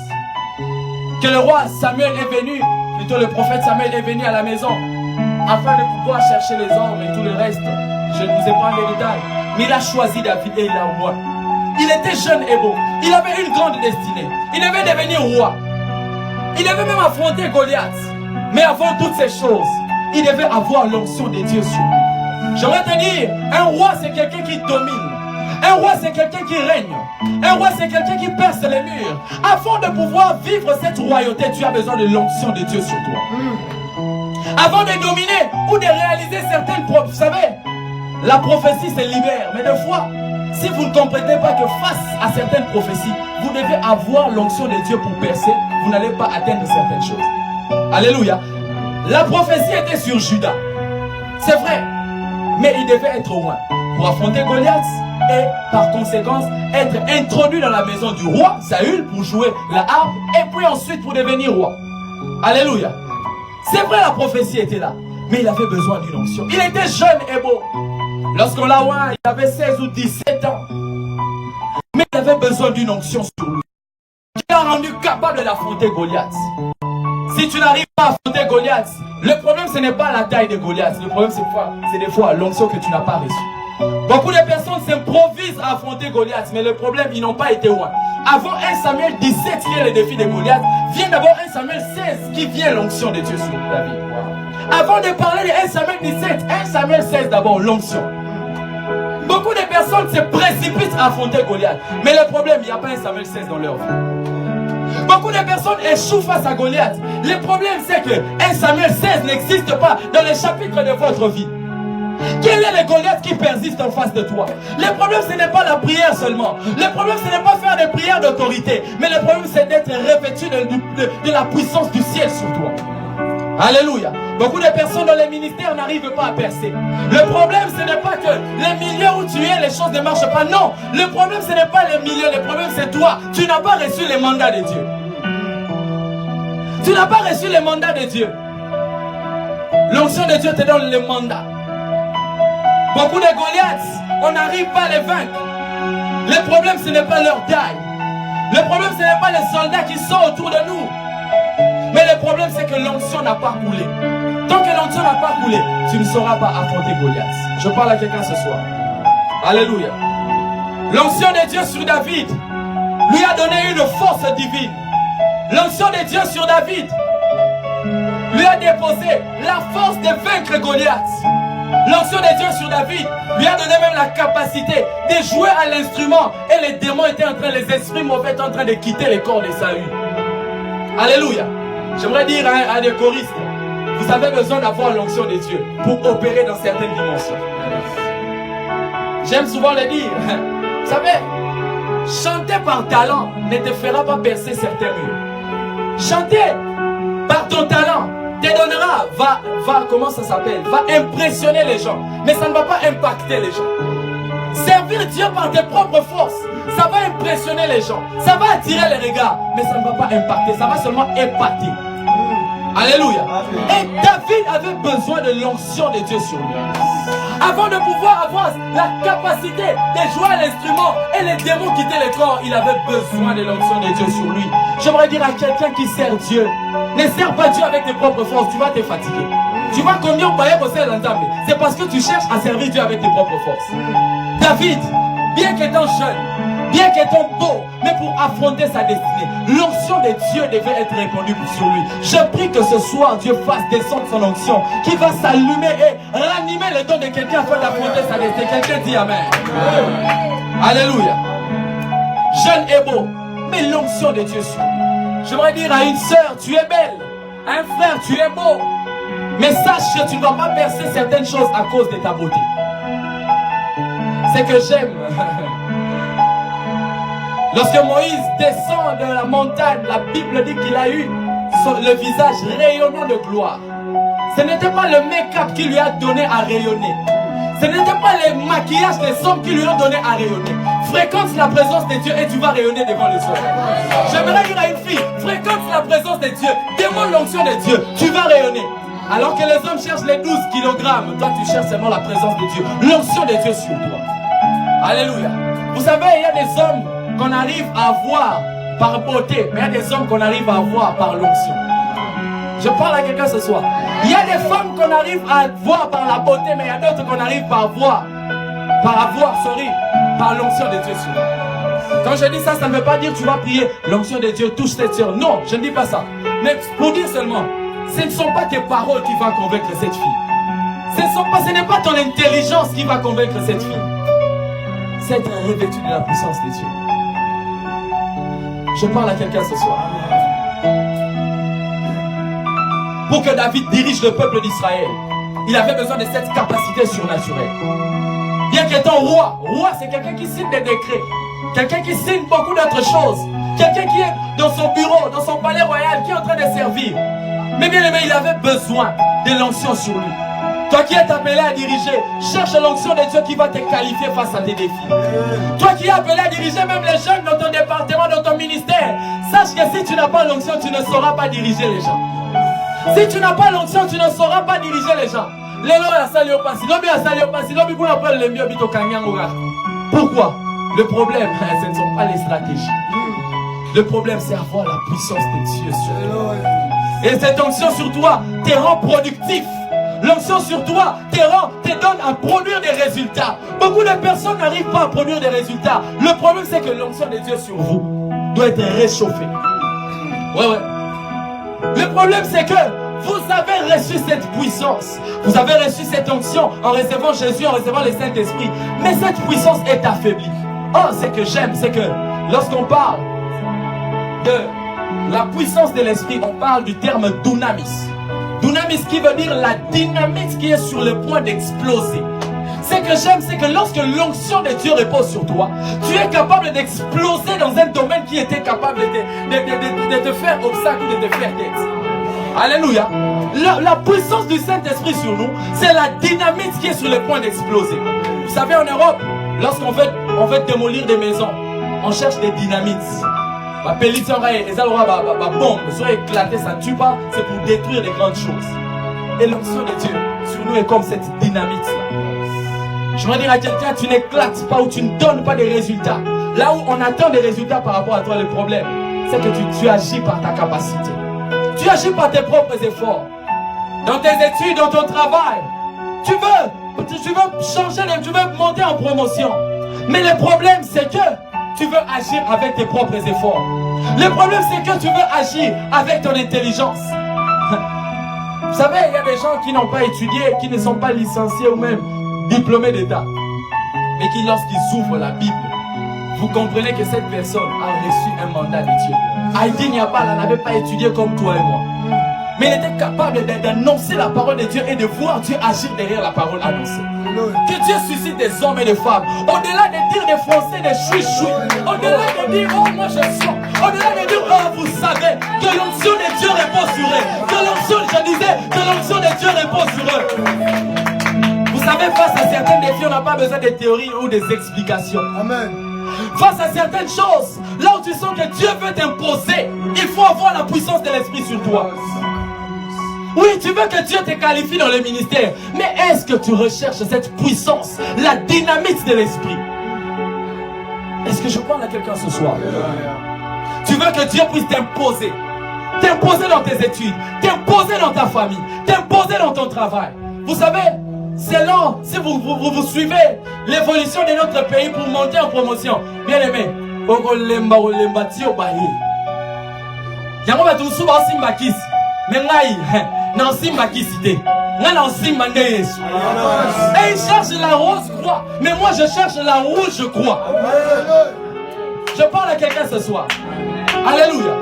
que le roi Samuel est venu, plutôt le prophète Samuel est venu à la maison afin de pouvoir chercher les hommes et tout le reste. Je ne vous épargne les détails. Mais il a choisi David et il l'a roi. Il était jeune et beau. Il avait une grande destinée. Il devait devenir roi. Il devait même affronter Goliath. Mais avant toutes ces choses, il devait avoir l'onction de Dieu sur lui. J'aimerais te dire, un roi c'est quelqu'un qui domine. Un roi c'est quelqu'un qui règne. Un roi c'est quelqu'un qui perce les murs. Afin de pouvoir vivre cette royauté, tu as besoin de l'onction de Dieu sur toi. Avant de dominer ou de réaliser certaines prophéties, vous savez, la prophétie se libère. Mais des fois, si vous ne comprenez pas que face à certaines prophéties, vous devez avoir l'onction de Dieu pour percer, vous n'allez pas atteindre certaines choses. Alléluia. La prophétie était sur Judas. C'est vrai. Mais il devait être loin pour affronter Goliath et par conséquence être introduit dans la maison du roi Saül pour jouer la harpe et puis ensuite pour devenir roi. Alléluia. C'est vrai, la prophétie était là, mais il avait besoin d'une onction. Il était jeune et beau. Lorsqu'on l'a oint, il avait 16 ou 17 ans. Mais il avait besoin d'une onction sur lui qui l'a rendu capable d'affronter Goliath. Si tu n'arrives pas à affronter Goliath, le problème ce n'est pas la taille de Goliath. Le problème c'est des fois l'onction que tu n'as pas reçue. Beaucoup de personnes s'improvisent à affronter Goliath, mais le problème, ils n'ont pas été loin. Avant 1 Samuel 17 qui est le défi de Goliath, vient d'abord 1 Samuel 16 qui vient l'onction de Dieu sur David. Avant de parler de 1 Samuel 17, 1 Samuel 16 d'abord, l'onction. Beaucoup de personnes se précipitent à affronter Goliath, mais le problème, il n'y a pas 1 Samuel 16 dans leur vie. Beaucoup de personnes échouent face à Goliath. Le problème, c'est que 1 Samuel 16 n'existe pas dans les chapitres de votre vie. Quel est le Goliath qui persiste en face de toi? Le problème, ce n'est pas la prière seulement. Le problème, ce n'est pas faire des prières d'autorité. Mais le problème, c'est d'être revêtu de la puissance du ciel sur toi. Alléluia. Beaucoup de personnes dans les ministères n'arrivent pas à percer. Le problème, ce n'est pas que les milieux où tu es, les choses ne marchent pas. Non. Le problème, ce n'est pas les milieux. Le problème, c'est toi. Tu n'as pas reçu les mandats de Dieu. Tu n'as pas reçu les mandats de Dieu. L'onction de Dieu te donne le mandat. Beaucoup de Goliaths, on n'arrive pas à les vaincre. Le problème, ce n'est pas leur taille. Le problème, ce n'est pas les soldats qui sont autour de nous. Mais le problème, c'est que l'onction n'a pas coulé. Tant que l'onction n'a pas coulé, tu ne sauras pas affronter Goliath. Je parle à quelqu'un ce soir. Alléluia. L'onction de Dieu sur David lui a donné une force divine. L'onction de Dieu sur David lui a déposé la force de vaincre Goliath. L'onction de Dieu sur David lui a donné même la capacité de jouer à l'instrument. Et les démons étaient en train, les esprits mauvais étaient en train de quitter le corps de Saül. Alléluia. J'aimerais dire à des choristes, vous avez besoin d'avoir l'onction de Dieu pour opérer dans certaines dimensions. J'aime souvent le dire. Vous savez, chanter par talent ne te fera pas percer certains murs. Chanter par ton talent te donnera, comment ça s'appelle, va impressionner les gens, mais ça ne va pas impacter les gens. Servir Dieu par tes propres forces, ça va impressionner les gens, ça va attirer les regards, mais ça ne va pas impacter, ça va seulement épater. Alléluia. Et David avait besoin de l'onction de Dieu sur lui. Avant de pouvoir avoir la capacité de jouer à l'instrument et les démons quitter le corps, il avait besoin de l'onction de Dieu sur lui. J'aimerais dire à quelqu'un qui sert Dieu, ne sers pas Dieu avec tes propres forces, tu vas te fatiguer. Tu vas combien payer pour ça l'entendre? C'est parce que tu cherches à servir Dieu avec tes propres forces. David, bien qu'étant jeune, bien qu'étant beau, mais pour affronter sa destinée, l'onction de Dieu devait être répandue sur lui. Je prie que ce soir, Dieu fasse descendre son onction, qui va s'allumer et ranimer le don de quelqu'un afin d'affronter sa destinée. Quelqu'un dit Amen. Alléluia. Jeune et beau, mais l'onction de Dieu sur lui. J'aimerais dire à une sœur, tu es belle. À un frère, tu es beau. Mais sache que tu ne vas pas percer certaines choses à cause de ta beauté. C'est que j'aime. Lorsque Moïse descend de la montagne, la Bible dit qu'il a eu le visage rayonnant de gloire. Ce n'était pas le make-up qui lui a donné à rayonner. Ce n'était pas les maquillages des hommes qui lui ont donné à rayonner. Fréquente la présence de Dieu et tu vas rayonner devant les hommes. J'aimerais dire à une fille, fréquente la présence de Dieu, demande l'onction de Dieu, tu vas rayonner. Alors que les hommes cherchent les 12 kilogrammes, toi tu cherches seulement la présence de Dieu, l'onction de Dieu sur toi. Alléluia. Vous savez, il y a des hommes qu'on arrive à voir par beauté, mais il y a des hommes qu'on arrive à voir par l'onction. Je parle à quelqu'un ce soir. Il y a des femmes qu'on arrive à voir par la beauté, mais il y a d'autres qu'on arrive à voir par l'onction de Dieu sur nous. Quand je dis ça, ça ne veut pas dire que tu vas prier l'onction de Dieu touche cette sœur. Non, je ne dis pas ça. Mais pour dire seulement, ce ne sont pas tes paroles qui vont convaincre cette fille. Ce n'est pas ton intelligence qui va convaincre cette fille. C'est être revêtu de la puissance de Dieu. Je parle à quelqu'un ce soir. Pour que David dirige le peuple d'Israël, il avait besoin de cette capacité surnaturelle. Bien qu'étant roi, c'est quelqu'un qui signe des décrets, quelqu'un qui signe beaucoup d'autres choses, quelqu'un qui est dans son bureau, dans son palais royal, qui est en train de servir. Mais bien aimé, il avait besoin de l'onction sur lui. Toi qui es appelé à diriger, cherche l'onction de Dieu qui va te qualifier face à tes défis. Toi qui es appelé à diriger même les jeunes dans ton département, dans ton ministère, sache que si tu n'as pas l'onction, tu ne sauras pas diriger les gens. Si tu n'as pas l'onction, tu ne sauras pas diriger les gens. Pourquoi? Le problème, ce ne sont pas les stratégies. Le problème, c'est avoir la puissance de Dieu sur toi. Et cette onction sur toi te rend productif. L'onction sur toi te donne à produire des résultats. Beaucoup de personnes n'arrivent pas à produire des résultats. Le problème, c'est que l'onction de Dieu sur vous doit être réchauffée. Ouais. Le problème, c'est que vous avez reçu cette puissance. Vous avez reçu cette onction en recevant Jésus, en recevant le Saint-Esprit. Mais cette puissance est affaiblie. Oh, c'est que j'aime, c'est que lorsqu'on parle de la puissance de l'esprit, on parle du terme dunamis. Dunamis qui veut dire la dynamite qui est sur le point d'exploser. Ce que j'aime, c'est que lorsque l'onction de Dieu repose sur toi, tu es capable d'exploser dans un domaine qui était capable de te faire obstacle ou de te faire tête. Alléluia. La puissance du Saint-Esprit sur nous, c'est la dynamite qui est sur le point d'exploser. Vous savez, en Europe, lorsqu'on veut démolir des maisons, on cherche des dynamites. La pellicule, la bombe, soit éclatée, ça ne tue pas, c'est pour détruire les grandes choses. Et l'onction de Dieu sur nous est comme cette dynamite-là. Je veux dire à quelqu'un, tu n'éclates pas ou tu ne donnes pas des résultats. Là où on attend des résultats par rapport à toi, le problème, c'est que tu agis par ta capacité. Tu agis par tes propres efforts. Dans tes études, dans ton travail, tu veux changer, tu veux monter en promotion. Mais le problème, c'est que tu veux agir avec tes propres efforts. Le problème, c'est que tu veux agir avec ton intelligence. Vous savez, il y a des gens qui n'ont pas étudié, qui ne sont pas licenciés ou même diplômés d'État. Mais qui, lorsqu'ils ouvrent la Bible, vous comprenez que cette personne a reçu un mandat de Dieu. Haïti n'avait pas étudié comme toi et moi. Mais il était capable d'annoncer la parole de Dieu et de voir Dieu agir derrière la parole annoncée. Que Dieu suscite des hommes et des femmes. Au-delà de dire des Français, des chouis-chouis. Au-delà de dire, oh moi je sens. Au-delà de dire, oh vous savez, que l'onction de Dieu repose sur eux. Que l'onction de Dieu repose sur eux. Vous savez, face à certains défis, on n'a pas besoin de théories ou des explications. Amen. Face à certaines choses, là où tu sens que Dieu veut t'imposer, il faut avoir la puissance de l'esprit sur toi. Oui, tu veux que Dieu te qualifie dans le ministère, mais est-ce que tu recherches cette puissance, la dynamite de l'esprit? Est-ce que je parle à quelqu'un ce soir? Tu veux que Dieu puisse t'imposer, t'imposer dans tes études, t'imposer dans ta famille, t'imposer dans ton travail. Vous savez, c'est là, si vous suivez l'évolution de notre pays pour monter en promotion, bien aimé, et il cherche la rose croix, mais moi je cherche la rouge croix. Je parle à quelqu'un ce soir. Alléluia.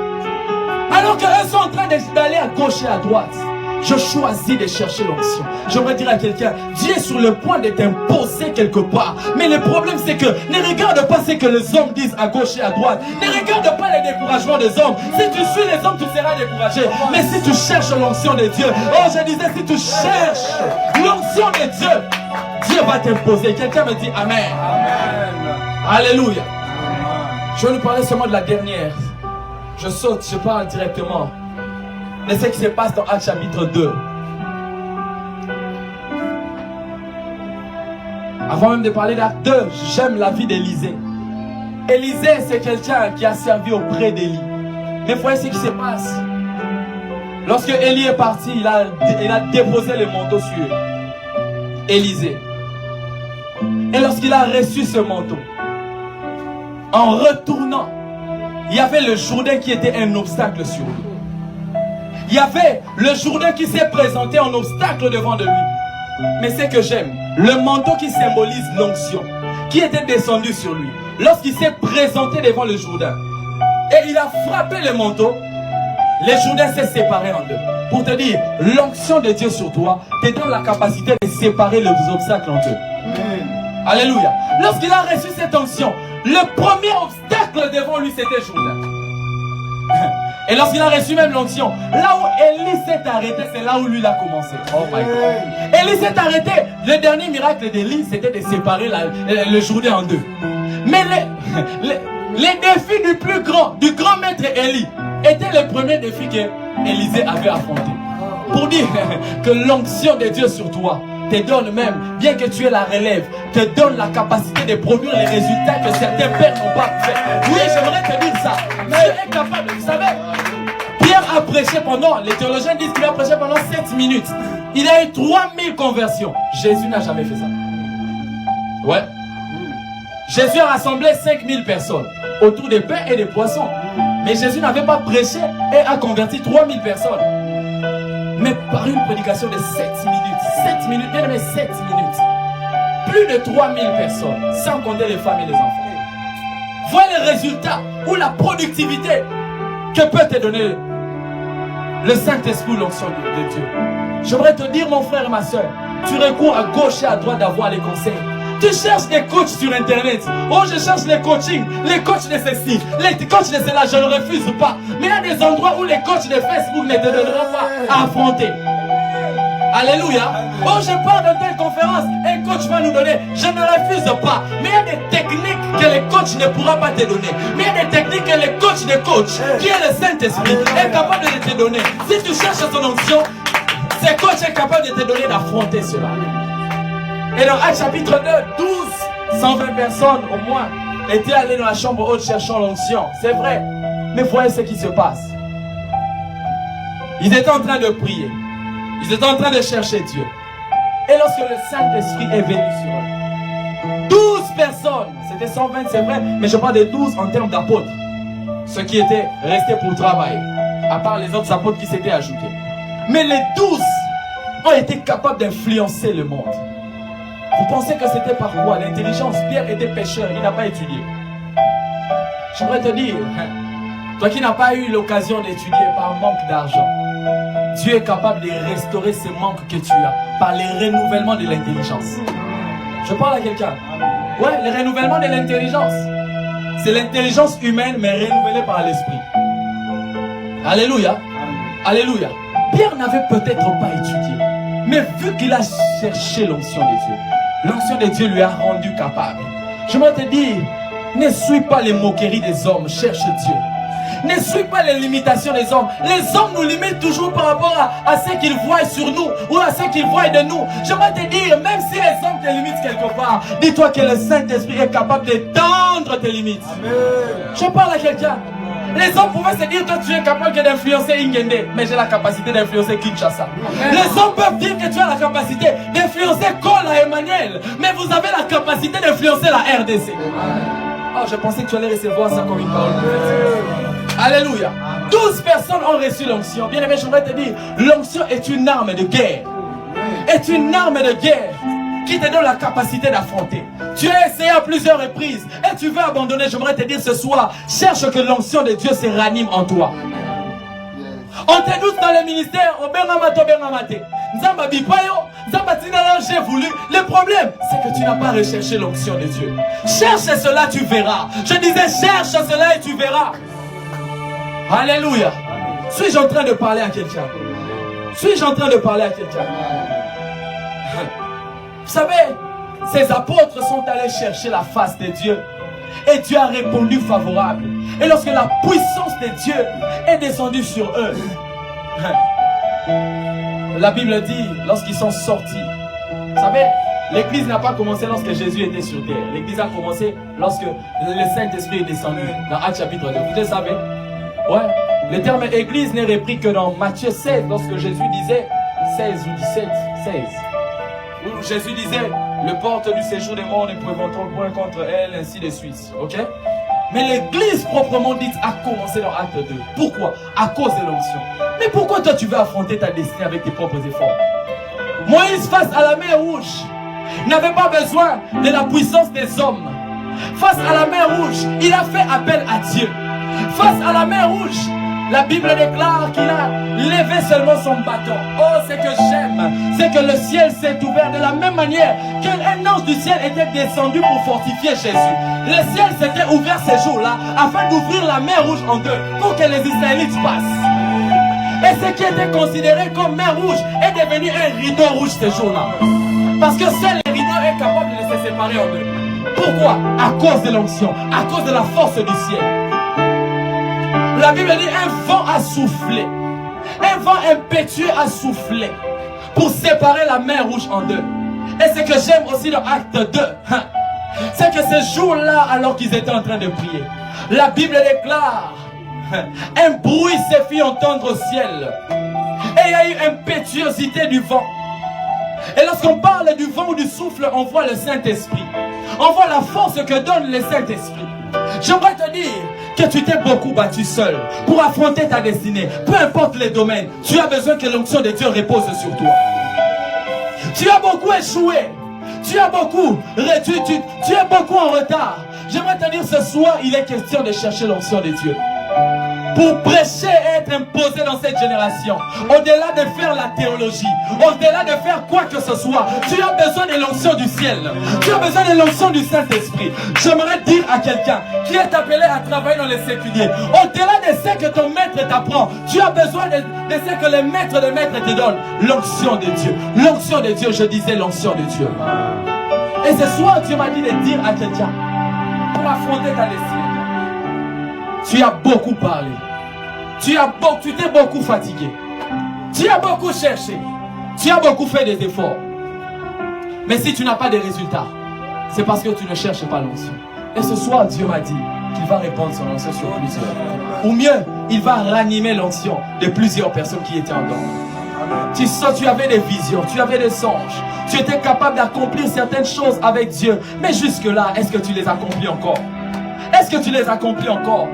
Alors qu'eux sont en train d'aller à gauche et à droite, je choisis de chercher l'onction. J'aimerais dire à quelqu'un, Dieu est sur le point de t'imposer quelque part. Mais le problème c'est que ne regarde pas ce que les hommes disent à gauche et à droite. Ne regarde pas les découragements des hommes. Si tu suis les hommes, tu seras découragé. Mais si tu cherches l'onction de Dieu, oh je disais, si tu cherches l'onction de Dieu, Dieu va t'imposer. Quelqu'un me dit Amen. Amen. Alléluia. Je vais nous parler seulement de la dernière. Je saute, je parle directement de ce qui se passe dans Actes chapitre 2. Avant même de parler d'Acte 2, j'aime la vie d'Élisée. Élisée, c'est quelqu'un qui a servi auprès d'Élie. Mais voyez ce qui se passe. Lorsque Élie est parti, il a déposé le manteau sur Élisée. Et lorsqu'il a reçu ce manteau, en retournant, il y avait le Jourdain qui était un obstacle sur lui. Il y avait le Jourdain qui s'est présenté en obstacle devant de lui. Mais c'est que j'aime, le manteau qui symbolise l'onction, qui était descendu sur lui. Lorsqu'il s'est présenté devant le Jourdain, et il a frappé le manteau, le Jourdain s'est séparé en deux. Pour te dire, l'onction de Dieu sur toi te donne la capacité de séparer les obstacles en deux. Alléluia. Lorsqu'il a reçu cette onction, le premier obstacle devant lui c'était Jourdain. Et lorsqu'il a reçu même l'onction, là où Élie s'est arrêté, c'est là où lui il a commencé. Oh my God. Élie s'est arrêté. Le dernier miracle d'Élie, c'était de séparer le Jourdain en deux. Mais les défis du grand maître Élie étaient les premiers défis que Élisée avait affrontés. Pour dire que l'onction de Dieu sur toi te donne même, bien que tu aies la relève, te donne la capacité de produire les résultats que certains pères n'ont pas fait. Oui, j'aimerais te dire ça. Dieu est capable, vous savez, Pierre a prêché pendant, les théologiens disent qu'il a prêché pendant 7 minutes. Il y a eu 3000 conversions. Jésus n'a jamais fait ça. Ouais. Jésus a rassemblé 5000 personnes autour des pains et des poissons. Mais Jésus n'avait pas prêché et a converti 3000 personnes. Mais par une prédication de 7 minutes. 7 minutes, bien aimé, 7 minutes. Plus de 3000 personnes, sans compter les femmes et les enfants. Voilà les résultats ou la productivité que peut te donner le Saint-Esprit ou l'onction de Dieu. J'aimerais te dire, mon frère et ma soeur, tu recours à gauche et à droite d'avoir les conseils. Tu cherches des coachs sur internet. Oh, je cherche les coachings, les coachs de ceci, les coachs de cela, je ne refuse pas. Mais il y a des endroits où les coachs de Facebook ne te donneront pas à affronter. Alléluia. Oh, je pars de telle conférence, un coach va nous donner. Je ne refuse pas. Mais il y a des techniques que les coachs ne pourront pas te donner. Mais il y a des techniques que les coachs de coach, qui est le Saint-Esprit, est capable de te donner. Si tu cherches son onction, ce coach est capable de te donner d'affronter cela. Et dans Actes chapitre 2, 120 personnes au moins étaient allées dans la chambre haute cherchant l'onction. C'est vrai. Mais voyez ce qui se passe. Ils étaient en train de prier. Ils étaient en train de chercher Dieu. Et lorsque le Saint-Esprit est venu sur eux, 12 personnes, c'était 120 c'est vrai, mais je parle de 12 en termes d'apôtres. Ceux qui étaient restés pour travailler, à part les autres apôtres qui s'étaient ajoutés. Mais les 12 ont été capables d'influencer le monde. Vous pensez que c'était par quoi? L'intelligence. Pierre était pécheur, il n'a pas étudié. J'aimerais te dire, toi qui n'as pas eu l'occasion d'étudier par manque d'argent, Dieu est capable de restaurer ce manque que tu as par le renouvellement de l'intelligence. Je parle à quelqu'un. Ouais, le renouvellement de l'intelligence. C'est l'intelligence humaine, mais renouvelée par l'esprit. Alléluia. Alléluia. Pierre n'avait peut-être pas étudié, mais vu qu'il a cherché l'onction de Dieu, l'onction de Dieu lui a rendu capable. Je vais te dire, ne suis pas les moqueries des hommes, cherche Dieu. Ne suis pas les limitations des hommes. Les hommes nous limitent toujours par rapport à ce qu'ils voient sur nous ou à ce qu'ils voient de nous. Je vais te dire, même si les hommes te limitent quelque part, dis-toi que le Saint-Esprit est capable d'étendre tes limites. Amen. Je parle à quelqu'un. Les hommes pouvaient se dire, toi tu es capable d'influencer Ingende, mais j'ai la capacité d'influencer Kinshasa. Amen. Les hommes peuvent dire que tu as la capacité d'influencer Kola Emmanuel, mais vous avez la capacité d'influencer la RDC. Oh, je pensais que tu allais recevoir ça comme une parole. Alléluia. 12 personnes ont reçu l'onction. Bien aimé, je voudrais te dire, l'onction est une arme de guerre. Est une arme de guerre qui te donne la capacité d'affronter. Tu as essayé à plusieurs reprises et tu veux abandonner. J'aimerais te dire ce soir, cherche que l'onction de Dieu se ranime en toi. On te doute dans le ministère, j'ai voulu. Le problème, c'est que tu n'as pas recherché l'onction de Dieu. Cherche cela, tu verras. Je disais, cherche cela et tu verras. Alléluia. Suis-je en train de parler à quelqu'un? Suis-je en train de parler à quelqu'un? Vous savez, ces apôtres sont allés chercher la face de Dieu. Et Dieu a répondu favorable. Et lorsque la puissance de Dieu est descendue sur eux, la Bible dit, lorsqu'ils sont sortis, vous savez, l'église n'a pas commencé lorsque Jésus était sur terre. L'église a commencé lorsque le Saint-Esprit est descendu. Dans Actes chapitre 2. Vous le savez? Ouais. Le terme église n'est repris que dans Matthieu 16, lorsque Jésus disait 16 ou 17, 16. Où Jésus disait, le porte du séjour des morts ne préventeront point contre elle, ainsi de suite. Ok? Mais l'église proprement dite a commencé dans Acte 2. Pourquoi? À cause de l'onction. Mais pourquoi toi tu veux affronter ta destinée avec tes propres efforts? Moïse face à la mer rouge n'avait pas besoin de la puissance des hommes. Face à la mer rouge, il a fait appel à Dieu. Face à la mer rouge, la Bible déclare qu'il a levé seulement son bâton. Oh, ce que j'aime, c'est que le ciel s'est ouvert de la même manière qu'un ange du ciel était descendu pour fortifier Jésus. Le ciel s'était ouvert ces jours-là afin d'ouvrir la mer rouge en deux pour que les Israélites passent. Et ce qui était considéré comme mer rouge est devenu un rideau rouge ces jours-là. Parce que seul le rideau est capable de se séparer en deux. Pourquoi? À cause de l'onction, à cause de la force du ciel. La Bible dit un vent a soufflé. Un vent impétueux a soufflé pour séparer la mer rouge en deux. Et ce que j'aime aussi dans Acte 2, c'est que ce jour-là, alors qu'ils étaient en train de prier, la Bible déclare, un bruit s'est fait entendre au ciel. Et il y a eu impétuosité du vent. Et lorsqu'on parle du vent ou du souffle, on voit le Saint-Esprit. On voit la force que donne le Saint-Esprit. J'aimerais te dire que tu t'es beaucoup battu seul pour affronter ta destinée. Peu importe les domaines, tu as besoin que l'onction de Dieu repose sur toi. Tu as beaucoup échoué. Tu as beaucoup, tu es beaucoup en retard. J'aimerais te dire ce soir, il est question de chercher l'onction de Dieu. Pour prêcher et être imposé dans cette génération, au-delà de faire la théologie, au-delà de faire quoi que ce soit, tu as besoin de l'onction du ciel. Tu as besoin de l'onction du Saint-Esprit. J'aimerais dire à quelqu'un qui est appelé à travailler dans les séculiers, au-delà de ce que ton maître t'apprend, tu as besoin de ce que le maître de maître te donne. L'onction de Dieu. L'onction de Dieu, je disais l'onction de Dieu. Et ce soir, Dieu m'a dit de dire à quelqu'un, pour affronter ta destinée, tu as beaucoup parlé. Tu t'es beaucoup fatigué. Tu as beaucoup cherché. Tu as beaucoup fait des efforts. Mais si tu n'as pas de résultats, c'est parce que tu ne cherches pas l'onction. Et ce soir, Dieu m'a dit qu'il va répandre son onction sur plusieurs. Ou mieux, il va ranimer l'onction de plusieurs personnes qui étaient endormies. Tu avais des visions, tu avais des songes. Tu étais capable d'accomplir certaines choses avec Dieu. Mais jusque-là, est-ce que tu les accomplis encore? Est-ce que tu les accomplis encore?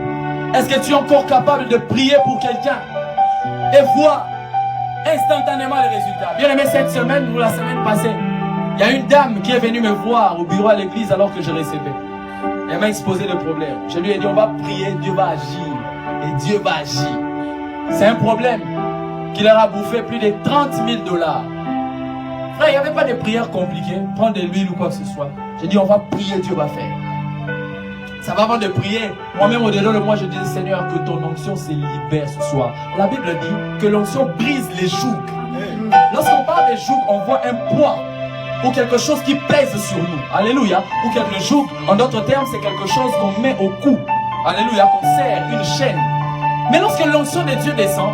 Est-ce que tu es encore capable de prier pour quelqu'un et voir instantanément les résultats? Bien aimé, cette semaine ou la semaine passée, il y a une dame qui est venue me voir au bureau à l'église alors que je recevais. Elle m'a exposé le problème. Je lui ai dit, on va prier, Dieu va agir. Et Dieu va agir. C'est un problème qui leur a bouffé plus de 30 000 $. Frère, il n'y avait pas de prière compliquée, prendre de l'huile ou quoi que ce soit. J'ai dit, on va prier, Dieu va faire. Ça va avant de prier. Moi-même, au-delà de moi, je dis, Seigneur, que ton onction se libère ce soir. La Bible dit que l'onction brise les jougs. Lorsqu'on parle des jougs, on voit un poids ou quelque chose qui pèse sur nous. Alléluia. Ou quelque joug, en d'autres termes, c'est quelque chose qu'on met au cou. Alléluia, qu'on serre, une chaîne. Mais lorsque l'onction de Dieu descend,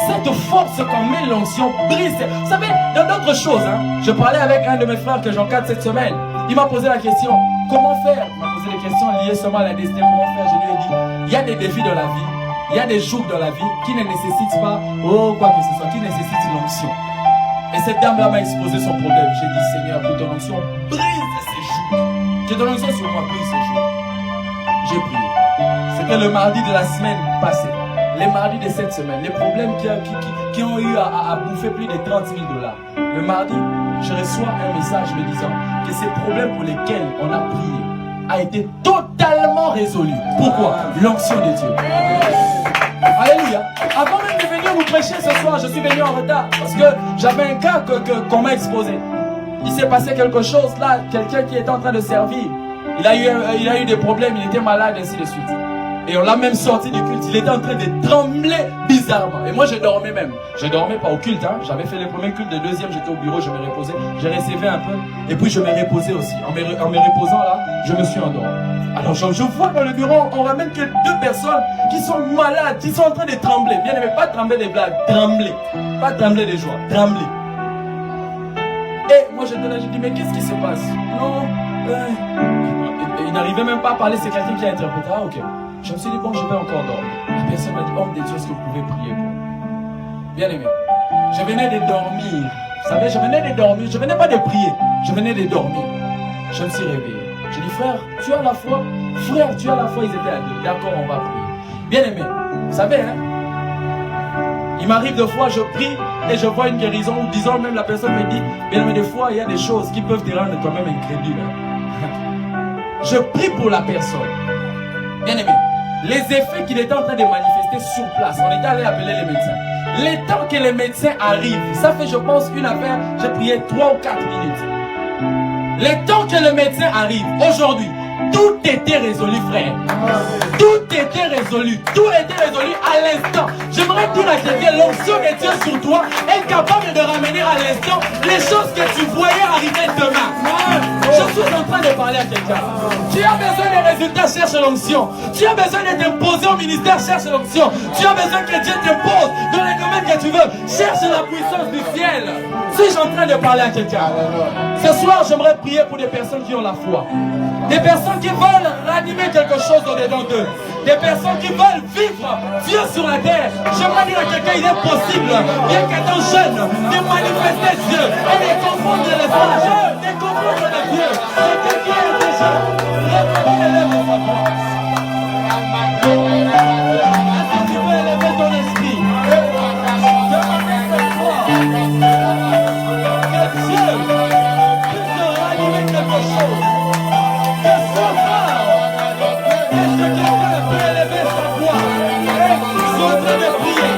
cette force qu'on met l'onction brise. Vous savez, dans d'autres choses, je parlais avec un de mes frères que j'encadre cette semaine. Il m'a posé la question, comment faire? Il m'a posé des questions liées seulement à la destinée, comment faire? Je lui ai dit, il y a des défis dans la vie, il y a des jours dans la vie qui ne nécessitent pas, quoi que ce soit, qui nécessitent l'onction. Et cette dame-là m'a exposé son problème. J'ai dit, Seigneur, que ton onction brise ces jours. Que ton onction sur moi brise ces jours. J'ai prié. C'était le mardi de la semaine passée. Les mardis de cette semaine, les problèmes qui ont eu à bouffer plus de 30 000 $. Le mardi, je reçois un message me disant que ces problèmes pour lesquels on a prié a été totalement résolu. Pourquoi? L'onction de Dieu. Alléluia. Avant même de venir vous prêcher ce soir, je suis venu en retard parce que j'avais un cas qu'on m'a exposé. Il s'est passé quelque chose là, quelqu'un qui était en train de servir. Il a eu des problèmes, il était malade, ainsi de suite. Et on l'a même sorti du culte. Il était en train de trembler bizarrement. Et moi, je dormais même. Je dormais pas au culte. J'avais fait le premier culte, le deuxième, j'étais au bureau, je me reposais. J'ai recevais un peu. Et puis, je me reposais aussi. En me reposant là, je me suis endormi. Alors, je vois dans le bureau, on ramène que 2 personnes qui sont malades, qui sont en train de trembler. Bien aimé, pas trembler des blagues, trembler. Pas trembler des joies, trembler. Et moi, j'étais là, j'ai dit, mais qu'est-ce qui se passe? Non. Il n'arrivait même pas à parler, c'est quelqu'un qui a interprété. Ah, ok. Je me suis dit, bon, je vais encore dormir. La personne m'a dit, homme de Dieu, est-ce que vous pouvez prier pour moi? Bien aimé, je venais de dormir. Vous savez, je venais de dormir. Je venais pas de prier. Je venais de dormir. Je me suis réveillé. J'ai dit, frère, tu as la foi? Frère, tu as la foi? Ils étaient à 2. D'accord, on va prier. Bien aimé, vous savez, il m'arrive de fois, je prie et je vois une guérison. Ou disons, même la personne me dit, bien aimé, des fois, il y a des choses qui peuvent te rendre toi-même incrédule. Je prie pour la personne. Bien aimé, les effets qu'il était en train de manifester sur place, on était allé appeler les médecins. Les temps que les médecins arrivent, ça fait je pense une affaire, j'ai prié 3 ou 4 minutes. Les temps que le médecin arrive, aujourd'hui, tout était résolu, frère. Tout était résolu. Tout était résolu à l'instant. J'aimerais dire à quelqu'un, l'onction de Dieu sur toi est capable de ramener à l'instant les choses que tu voyais arriver demain. Je suis en train de parler à quelqu'un. Tu as besoin de résultats, cherche l'onction. Tu as besoin de t'imposer au ministère, cherche l'onction. Tu as besoin que Dieu t'impose dans les domaines que tu veux. Cherche la puissance du ciel. Suis-je en train de parler à quelqu'un? Ce soir, j'aimerais prier pour des personnes qui ont la foi. Des personnes qui veulent ranimer quelque chose au-dedans d'eux. Des personnes qui veulent vivre Dieu sur la terre. J'aimerais dire à quelqu'un, il est possible, bien qu'étant jeune, de manifester Dieu et de confondre les anges, de confondre les dieux. Quelqu'un qui est déjà élevé sa voix. Est-ce que tu veux élever ton esprit? Demande cette foi que Dieu puisse ranimer quelque chose. Que ce soir, est-ce que quelqu'un peut élever sa voix? Ils sont en train de prier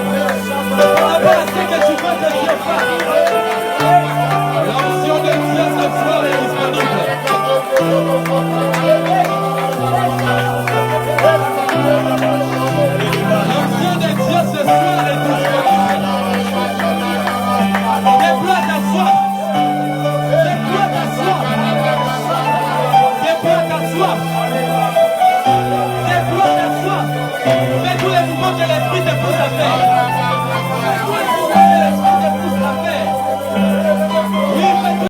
par rapport à ce que tu veux que Dieu fasse. L'onction de Dieu ce soir est disponible.